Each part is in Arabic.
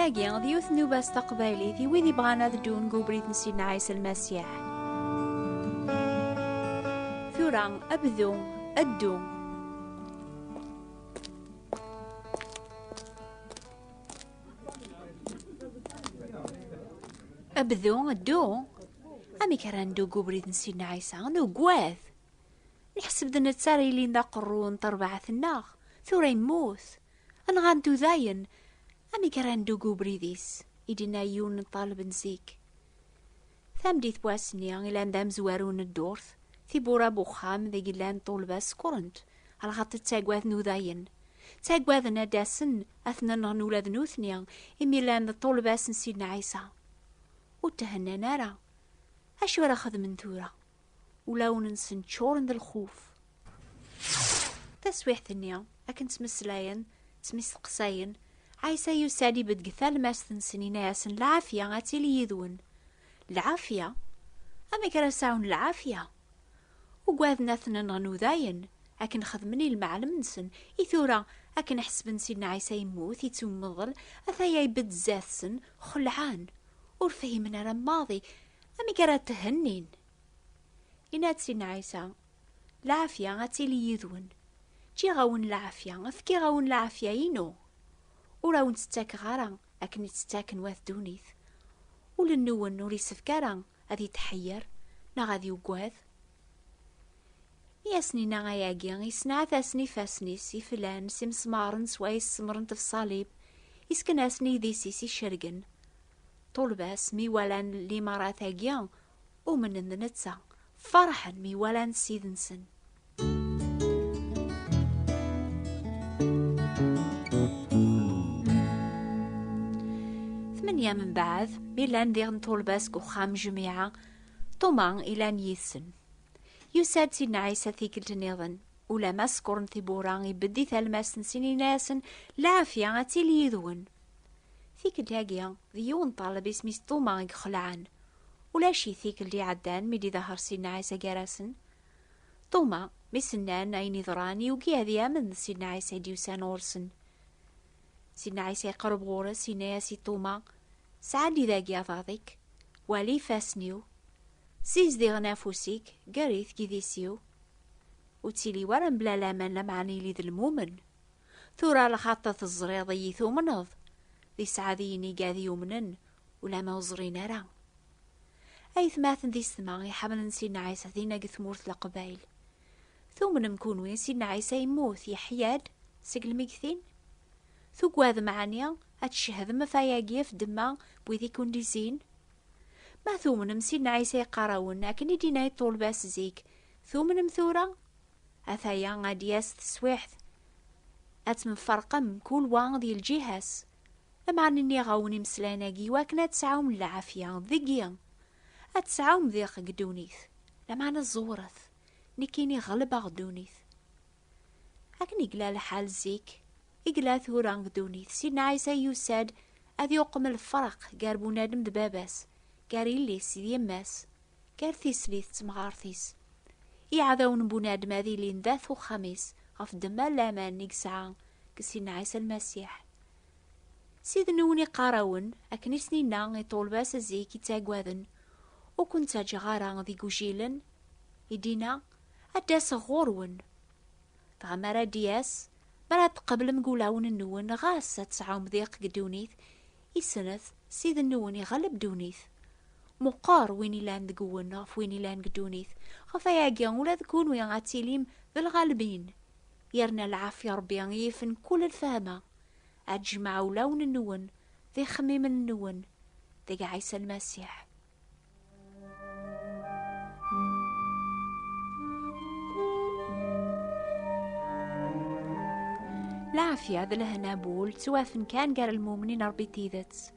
هاقي ضيوث نوباس تقبايلي ذي ويذي بغانا ذدون قوبريت نسينا عيسى المسيح ثوران أبذو أدو أبذو أدو أمي كراندو قوبريت نسينا عيسى نو قواث نحسب ذا نتساري لين ذا قرون تربعث الناغ ثورا يموث أنا غاندو ذاين أمي كراندو قوبريديس إدينا يون طالب نزيك ثام ديث بواسنيا إلان دام زوارون الدورث ثيبورا بوخام ذي قلان طولباس كورنت على خاطر تاقواث نوذاين تاقواث ناداسن أثنى نغنولاد نوثنيا إمي لان ذا طولباس نسينا عيسى وتهنا نارا أشو راخذ من ثورة ولو ننسن شورن ذا الخوف تسويح ثنيا أكن تمسلاين تمس قصاين عيسى يسادي بدقثال ماستن سنين ياسن العافية غاتي لي يذون العافية أما كراساون العافية وقواذ ناثنا نغنو ذاين أكن خذمني المعلم نسن إثورا أكن حسب نسينا عيسى يموت يتوم مظل أثايا يبد زاثسن خلعان ورفهي من رماضي أمي كرات تهنين إنات سينا عيسى العافية غاتي لي يذون جي غاون العافية أفكي غاون العافية ينو وراون تستاك غارا أكن تستاكن واث دونيث ولنوون نوري سفكارا أذي تحير نا غادي وقواذ ياسني نا غاياقيا يسنع ثاسني فاسني سي فلان سي مسمارن سواي سمرن تفصاليب يسكناسني ذي سيسي شرقن طولباس ميوالان لي ماراثاقيا ومن النتسا فرحا ميوالان سيدنسن ثمانية من بعد ميلان ديغن طولباس قخام جميعا طمان إلان يثن يساد سيدنا عيسى ثيكل نيضن ولا مسكورن ثبوران يبدي ثالماس نسيني ناسن العافية غاتي ليذون ثيكل هاقيا ذيون طالب اسمي طمان يخلعان ولا شي ثيكل دي عدان ميدي ظهر سيدنا عيسى جارسن طوما مسنان ايني ذراني وقيا ذيا من سيدنا عيسى ديوسان ورسن سيدنا عيسى يقرب غورس سيدنا ياسي طوما سعدي ذاك يا ضاضيك والي فاسنيو سيز دي غنافوسيك قريث كيديسيو وتسيلي ورن بلا لامان لمعني لي ذا المومن ثورا لخاطة الزريضي ثومنض ذي سعاديني قاذي يومنن ولا ما وزرين راه أي ثماثن ذي السما يحمل سيدنا عيسى ذينا قثمورث لقبايل ثومن مكون وين سيدنا عيسى يموت يحياد سقل ميكثين ثوق هذا معنيا هتشهد ما فاياقيا في دما بويذي كونديزين ما ثومن مسيدنا عيسى يقراون لكن يدينا يطول باس زيك ثومن مثورة أثايا غادياس تسويحث أتم فرقم كل وان ذي الجهاز لما عنني غاوني مسلاناقي واكنا تسعوم العافية ذقيا أتسعوم ذيق قدونيث لما أنا الزورث نكيني غلب غدونيث أكني قلا لحال زيك إقلا ثوران قدونيث سيدنا عيسى يساد أذ يقم الفرق قار بنادم دباباس قار إليس يماس قار ثيسليث تمغارثيس يعذون بنادم هذي لين ذاث وخميس غف دما لامان نقسعان كسيدنا عيسى المسيح سيد نوني قاراون أكني سنينا يطول باس زيك يتاقواذن وكنت جغارا ذي قجيلن يدينا أداس غورون فغمارا دياس مرات قبل مقولاون النون غاسة تسعوم ذيق قدونيث يسنث سيد النون يغلب دونيث مقار ويني لان ذقون غف ويني لان قدونيث غفاياقيا ولا ذكون ويان غاتيليم ذي الغالبين يرنا العافية ربيان يفن كل الفهمة أجمعوا لون النون ذي خميم النون ذي عيسى المسيح العافية ذا لهنا بول سوافن كان قال المؤمنين ربي تيذت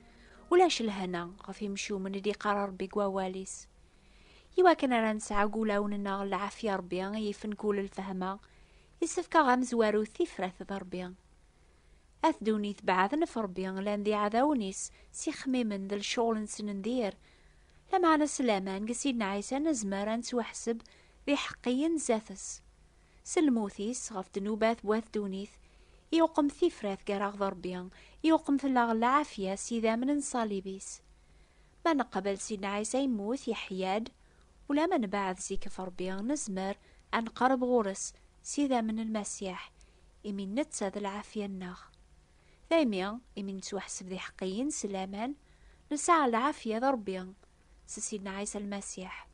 ولاش الهنا غفي مشو من دي قرار بيقوا واليس يوا كان رانسع قولاون النار العافية ربيان يفن كل الفهمة يسفكا غامز وارو ثفرة ضربيان أثدوني تبعثن فربيان لان ذي عذاونيس سي خميمن ذا الشغل نسن ندير لما على سلامان قسيدنا عيسى نزماران سوحسب ذي حقيا زاثس سلموثيس غف دنوبات بواث دونيث يوقم ثفرات قراغ ضربيان يوقم في العافية سيدا من صليبيس. ما نقبل سيدنا عيسى يموت يحياد، ولا من بعد زيك فربي نزمر أن قرب غورس سيدا من المسيح إمين نتساد العافية الناغ. ثاميا إمين توحسب ذي حقيين سلامان نسعى العافية ذا ربي سيدنا عيسى المسيح.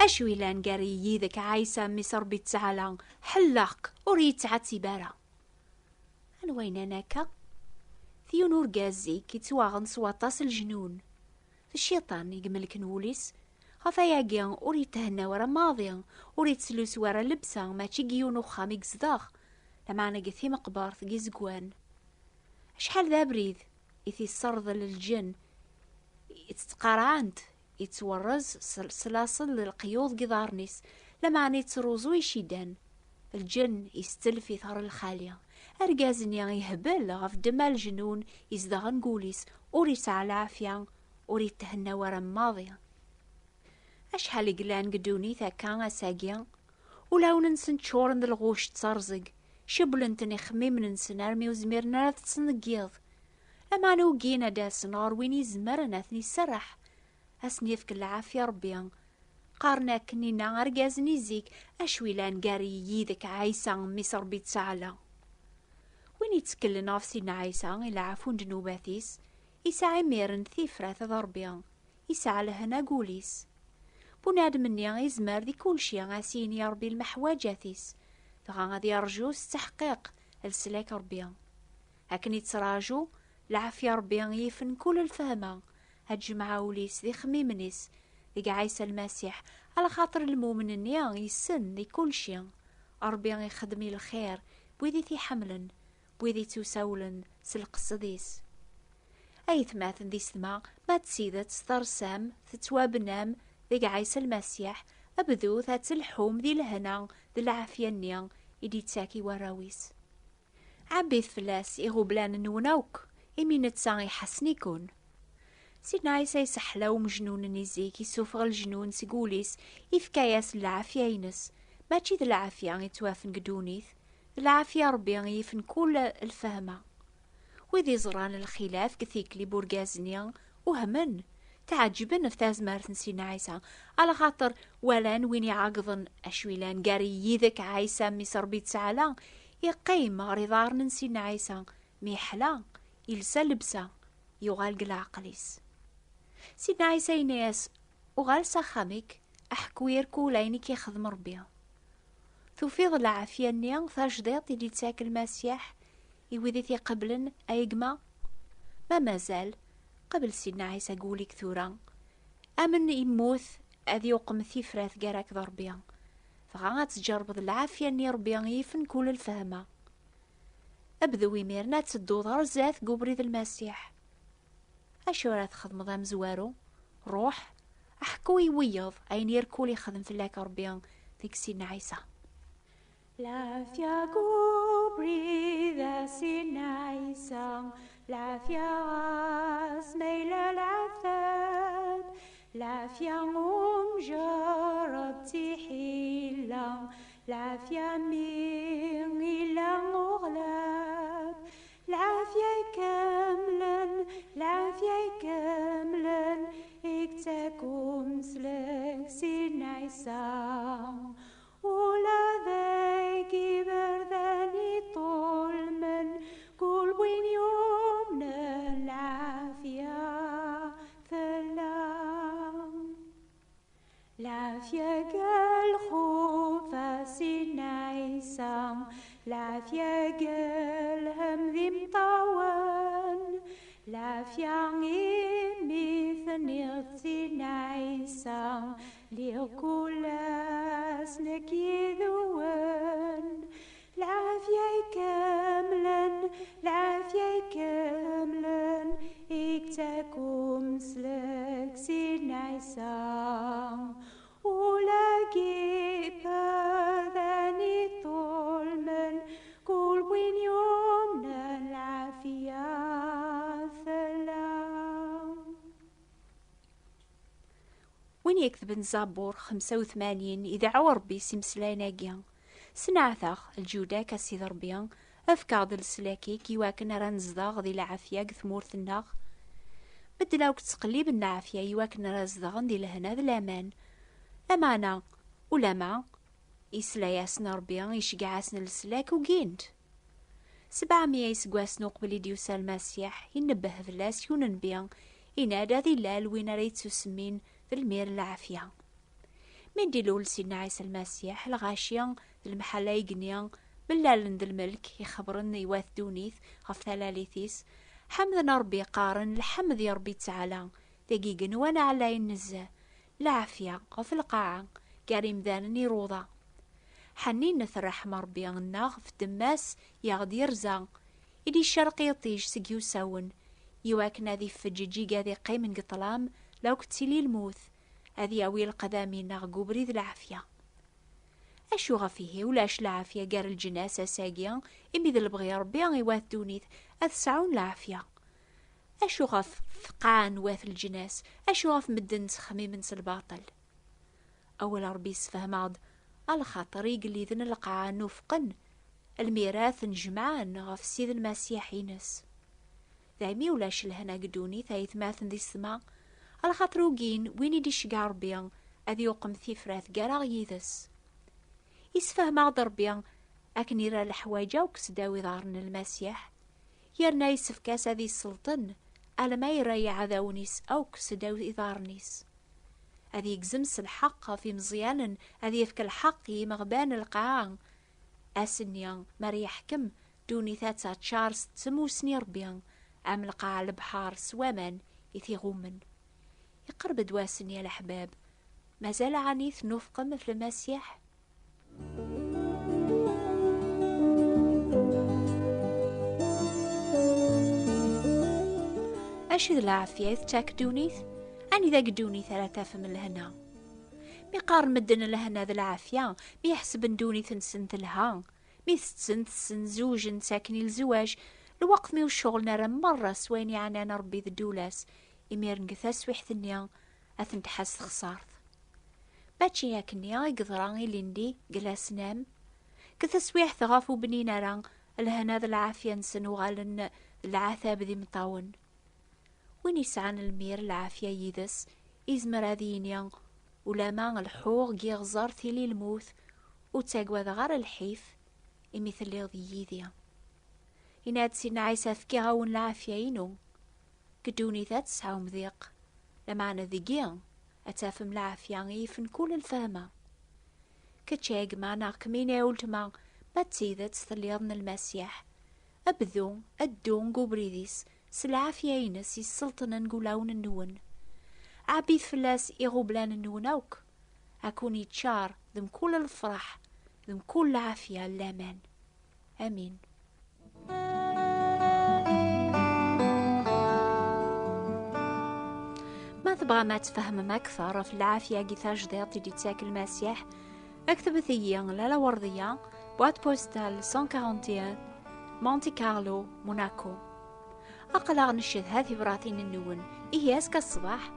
أشوي لان قاري يذك عيسى مصر بيتسعلان حلاق وريت عتبارا وين أناكا ثيو نور قازي كيتواغن سواطاس الجنون الشيطان يقملك نوليس خفا ياقيا وريت هنا ورا ماضيا وريت سلوس ورا لبسا ما تيقيون وخامي قزداغ لما أنا قثي مقبار ثقي زقوان. شحال ذا بريد إثي الصرض للجن يتقارعانت يتورز سلاسل للقيوض قضارنيس لما أنا يتروزو يشيدان الجن يستلف ثار الخالية أرقازني يهبل غف دما الجنون يزدغن قوليس وريت على العافية وريت تهنا ورا ماضية. أشحال قلان قدوني ثاكان أساقيا ولاو ننسن تشورن ذا الغوش تصرزق شبلنتني خميم ننسن أرمي وزميرنا تتصنقيض لما نوقينا داسن غرويني زمرنا ثني سرح أسنيفك العافية ربيان قارنا كنينا أرقازني زيك أشويلان قاري يذك عيسى مصر بيتسعلا وين يتكلنا في سيدنا عيسى إلا عفون جنوباتيس يسعى ميرن ثيفرة ضربيان يسعى لهنا قوليس بناد مني يزمر ذي كل شي غاسين يا ربي المحواجاتيس فغا غادي يرجو التحقيق السلاك ربيان هكني تراجو العافية ربيان يفن كل الفهمة هاد جمعة وليس ذي خميمنيس ذي عيسى المسيح على خاطر المؤمن النيان يسن ذي كل شي ربي يخدمي الخير بويدي تي حملن بويدي توسولن سلق الصديس أي ثماثن ذي سما ما تسيدت سترسام تتوابنام ذي عيسى المسيح أبذو ذات الحوم ذي الهنا ذي العافية النيان إدي تساكي وراويس عبيث فلاس إغوبلان نوناوك إمين تساغي حسنيكون سيدنا عيسى يسحلا ومجنون نيزيك يسوفغ الجنون سيقوليس يفكاياس العافية ينس ماشي ذي العافية يتوافن قدونيث العافية ربي يفن كل الفهمة وذي زران الخلاف كثيك لي بورغازنيا وهمن تعجبن في تازمارثن سيدنا عيسى على خاطر ولان وين يعاقضن أشويلان قاري يذك عيسى مصر بيتسعلا يقيم رضارن سيدنا عيسى ميحلا يلسى لبسا يغال قل عقليس سيدنا عيسى يناس وغال سخامك أحكوير كولينك يخدم ربيها توفيض العافية النيا ثاجديط اللي تاكل المسيح يوذي ثي قبلن أيقما ما مازال قبل سيدنا عيسى قولي كثورا أمن يموث أذي يقم ثيفراث قراك ضربيا فغا تجرب العافية ني ربيا يفن كل الفهمة أبذو يميرنا تسدو ضرزات قبريذ المسيح أشو راه تخدم ضام زوارو روح أحكو يويض أين يركول يخدم في الله ربيا ذيك سيدنا عيسى العافية قبريذ سيدنا عيسى العافية غاسميل العثاد العافية جربتي حيلة العافية مين إلا مغلب العافية كاملا العافية كاملا اكتاكم سلك سيدنا عيسى ولا ذاكي برداني طول من كل وين يومنا العافية ثلام العافية قال خوفا سيدنا عيسى العافية قال هم ذي مطوان العافية غيمي ثني سيدنا عيسى لكل اسنك يذوان العافية كاملا العافية كاملا اكتاكم سلك سيدنا عيسى ولاقي بذاني طول من كل وين يومنا العافية ثلام وين يكتب الزبور 85 إذا عور ربي سمسلايناكيا سنعثاغ الجودة كسيد ربيان أفكار دل سلاكي كيواكن رانزداغ ذي العافية كثمورث الناغ بدلاوك تقليب النعافية يواكن رازداغن دي لهنا ذي الأمان أمانا ولما إسلاياسن ربيان يشقعاسن السلاك وقينت 700 يسقواسن قبل ديوسا المسيح ينبه فلاس يونن ينادى ذي اللال وين ريتسو سمين ذي المير العافية من ديلول سيدنا عيسى المسيح الغاشيان المحلة يقنيان بلالن ذي الملك يخبرن يواث دونيث غف ثلاليثيس حمدنا ربي قارن الحمد يا ربي تعالى دقيقا وانا على النزه العافية غف القاعة كريم ذانني روضة حنين نثرح مربي الناغ في الدماس يغدي يرزا إلي الشرقي يطيج سقيو ساون يواكنا ذي فجيجي قاذي قيمن قطلام لو كتسيلي الموث هذي أويل قدامي ناغ بريد العافية أشو غفيه ولاش العافية قار الجناسة ساقيا إمي ذا البغي ربي يواث دونيث أثسعون العافية أشو غف ثقان واث الجناس أشو غف مدن تخمي من الباطل أول ربي سفهم عض الخاطر يقلي ذن القاعان نوفقن الميراث نجمعان غف سيد المسيح ينس ذايمي ولاش الهنا قدوني ثايث ماثن ذي السما الخاطر وقين وين يدي شقع ربيان أذي يقم ثيفراث قراغ يذس يسفهم عض ربيان أكن يرى الحواجة وكسداوي ظهرن المسيح يرنا يسفكاس هذه السلطن على ما يرى عذاونيس أو كسداوي ظهرنيس هذه يجزمس الحق في مزيانا هذه يفك الحق مغبان القاع أسنيان ماري يحكم دوني ثاتا تشارس تسمو سني ربيان عم القاع البحار سوامان يثيغومن يقرب دواسن يا الأحباب مازال عنيث نفق مثل المسيح أشد العافية تاكدونيث أني ذا قدوني 3 من الهنا ميقارن مدن لهنا ذا العافية ميحسب دوني ثنسنت لها ميستسنت سن زوج ساكني الزواج الوقت ميو الشغل نرى مرة سويني عن أنا ربي ذا الدولاس إمير نقثاس ويحثنيا أثن تحس خسارت باتشي ياكنيا يقدراني لندي قلاس نام كثس ويح ثغافو بني نرى الهنا ذا العافية نسن وغالن العاثاب ذي مطاون وين يسعان المير العافية يدس إزمر هذينيا ولا ما الحوغ يغزر ثيلي الموث وتاقوى ذغار الحيف مثل لي يذيا يناد سيدنا عيسى فكيها ون العافية ينو كدوني ذات سعوم ذيق لمعنى ذيقيا أتافم العافية يفن كل الفهمة كتشاق معنا كمينة ولتما ما تسيدت ثليضن المسيح أبذو أدون قبريديس سلعافية ينس السلطنة نقولاون النون عبيد فلاس إغوبلان النونوك أكون يتشار ذم كل الفرح ذم كل العافية اللامان آمين. ما تبغى ما تفهم أكثر في العافية قيثاج ضيطي دي تاكل المسيح اكتب ثيا لالا وردية بوات بوستال 141 مونتي كارلو موناكو أقلع نشد هذه براثين النون إيه أسكى الصباح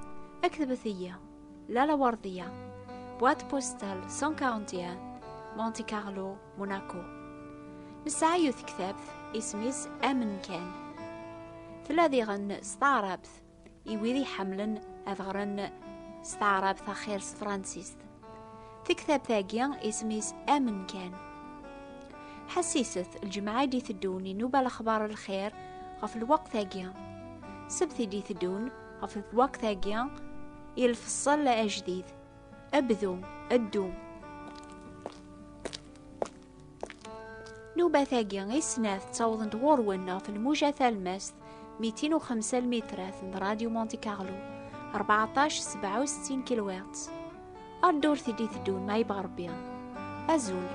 أكتب ثيا لالا وردية بوات بوستال 141 مونتي كارلو موناكو نسعيوث كتاب اسميس أمن كان ثلاثي غن ستعربث يويذي حملن أذغرن ستعربث خير فرانسيس تكتاب ثاقيا اسميس أمن كان حسيست الجماعة دي ثدوني نوبة الأخبار الخير غف الوقت ثاقيا سبثي دي ثدون غف الوقت ثاقيا يلفصل لأجديد أبذو أدو نوبة ثاقيا يسناث تصوضن دورونا في الموجة ثالماس 205 مترات من راديو مونتي كارلو 1467 كيلوهرتز الدور ثدي ثدون ما يبغى ربيا أزول